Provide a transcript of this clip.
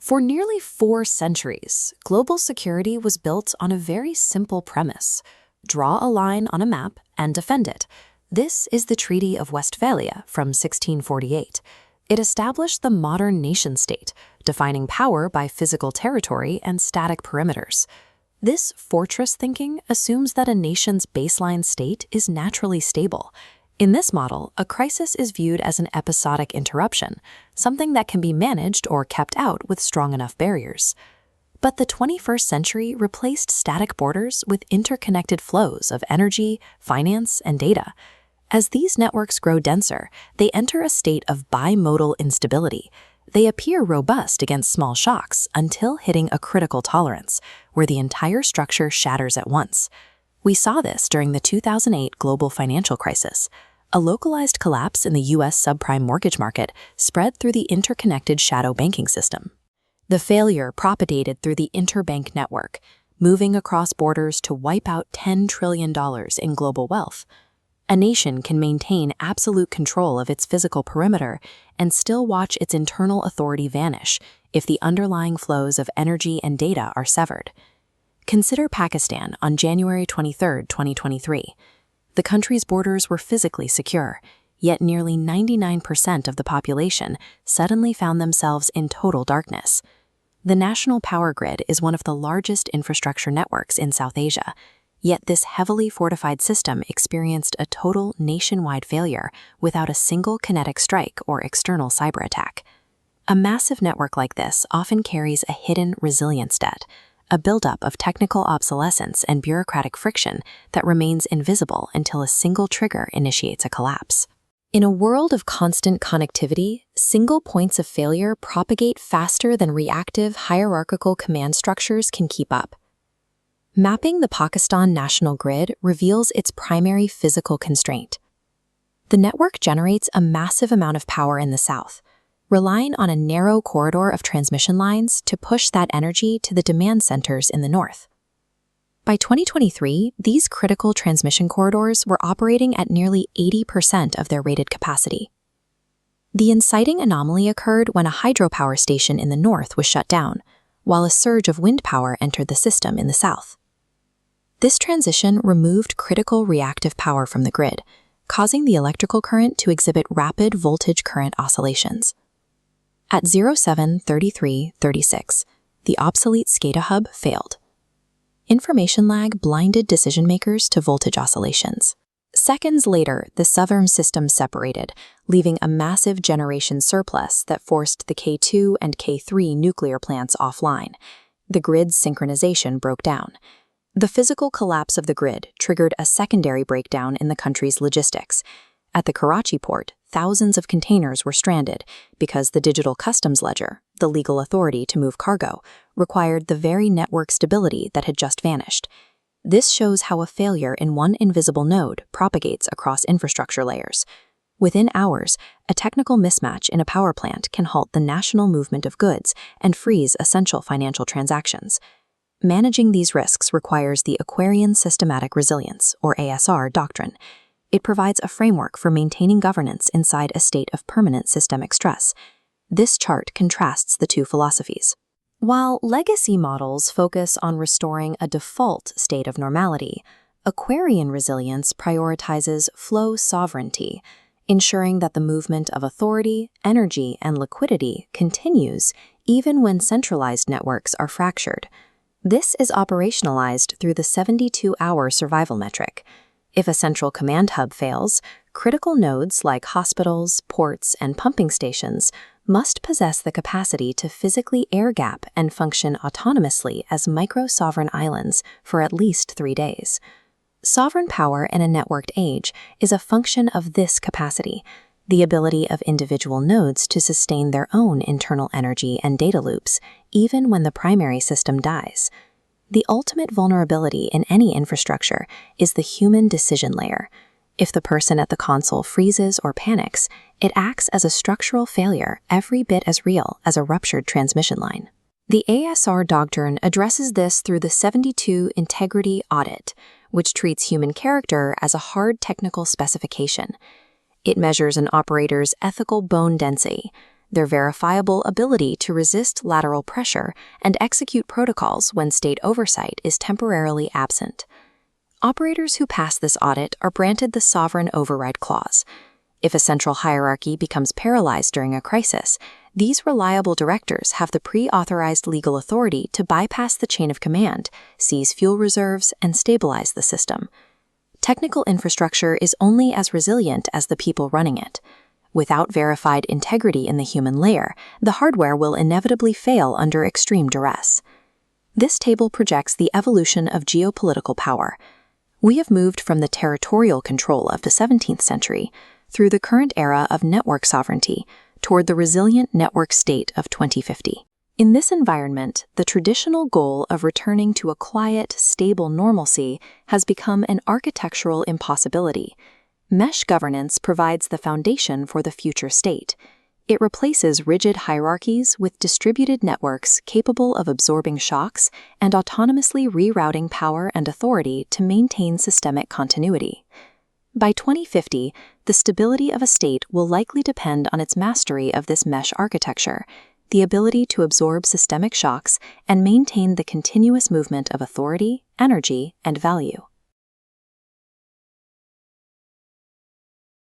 For nearly 4 centuries, global security was built on a very simple premise: draw a line on a map and defend it. This is the Treaty of Westphalia from 1648. It established the modern nation-state, defining power by physical territory and static perimeters. This fortress thinking assumes that a nation's baseline state is naturally stable. In this model, a crisis is viewed as an episodic interruption, something that can be managed or kept out with strong enough barriers. But the 21st century replaced static borders with interconnected flows of energy, finance, and data. As these networks grow denser, they enter a state of bimodal instability. They appear robust against small shocks until hitting a critical tolerance, where the entire structure shatters at once. We saw this during the 2008 global financial crisis. A localized collapse in the U.S. subprime mortgage market spread through the interconnected shadow banking system. The failure propagated through the interbank network, moving across borders to wipe out $10 trillion in global wealth. A nation can maintain absolute control of its physical perimeter and still watch its internal authority vanish if the underlying flows of energy and data are severed. Consider Pakistan on January 23, 2023. The country's borders were physically secure, yet nearly 99% of the population suddenly found themselves in total darkness. The national power grid is one of the largest infrastructure networks in South Asia, yet this heavily fortified system experienced a total nationwide failure without a single kinetic strike or external cyber attack. A massive network like this often carries a hidden resilience debt, a buildup of technical obsolescence and bureaucratic friction that remains invisible until a single trigger initiates a collapse. In a world of constant connectivity, single points of failure propagate faster than reactive hierarchical command structures can keep up. Mapping the Pakistan national grid reveals its primary physical constraint. The network generates a massive amount of power in the south, relying on a narrow corridor of transmission lines to push that energy to the demand centers in the north. By 2023, these critical transmission corridors were operating at nearly 80% of their rated capacity. The inciting anomaly occurred when a hydropower station in the north was shut down, while a surge of wind power entered the system in the south. This transition removed critical reactive power from the grid, causing the electrical current to exhibit rapid voltage current oscillations. At 07:33:36, the obsolete SCADA hub failed. Information lag blinded decision-makers to voltage oscillations. Seconds later, the southern system separated, leaving a massive generation surplus that forced the K2 and K3 nuclear plants offline. The grid's synchronization broke down. The physical collapse of the grid triggered a secondary breakdown in the country's logistics. At the Karachi port, thousands of containers were stranded because the digital customs ledger, the legal authority to move cargo, required the very network stability that had just vanished. This shows how a failure in one invisible node propagates across infrastructure layers. Within hours, a technical mismatch in a power plant can halt the national movement of goods and freeze essential financial transactions. Managing these risks requires the Aquarian Systematic Resilience, or ASR, doctrine. It provides a framework for maintaining governance inside a state of permanent systemic stress. This chart contrasts the two philosophies. While legacy models focus on restoring a default state of normality, Aquarian resilience prioritizes flow sovereignty, ensuring that the movement of authority, energy, and liquidity continues even when centralized networks are fractured. This is operationalized through the 72-hour survival metric. If a central command hub fails, critical nodes like hospitals, ports, and pumping stations must possess the capacity to physically air-gap and function autonomously as micro-sovereign islands for at least 3 days. Sovereign power in a networked age is a function of this capacity, the ability of individual nodes to sustain their own internal energy and data loops, even when the primary system dies. The ultimate vulnerability in any infrastructure is the human decision layer. If the person at the console freezes or panics, it acts as a structural failure every bit as real as a ruptured transmission line. The ASR doctrine addresses this through the 72 Integrity Audit, which treats human character as a hard technical specification. It measures an operator's ethical bone density, their verifiable ability to resist lateral pressure and execute protocols when state oversight is temporarily absent. Operators who pass this audit are granted the sovereign override clause. If a central hierarchy becomes paralyzed during a crisis, these reliable directors have the pre-authorized legal authority to bypass the chain of command, seize fuel reserves, and stabilize the system. Technical infrastructure is only as resilient as the people running it. Without verified integrity in the human layer, the hardware will inevitably fail under extreme duress. This table projects the evolution of geopolitical power. We have moved from the territorial control of the 17th century through the current era of network sovereignty toward the resilient network state of 2050. In this environment, the traditional goal of returning to a quiet, stable normalcy has become an architectural impossibility. Mesh governance provides the foundation for the future state. It replaces rigid hierarchies with distributed networks capable of absorbing shocks and autonomously rerouting power and authority to maintain systemic continuity. By 2050, the stability of a state will likely depend on its mastery of this mesh architecture, the ability to absorb systemic shocks and maintain the continuous movement of authority, energy, and value.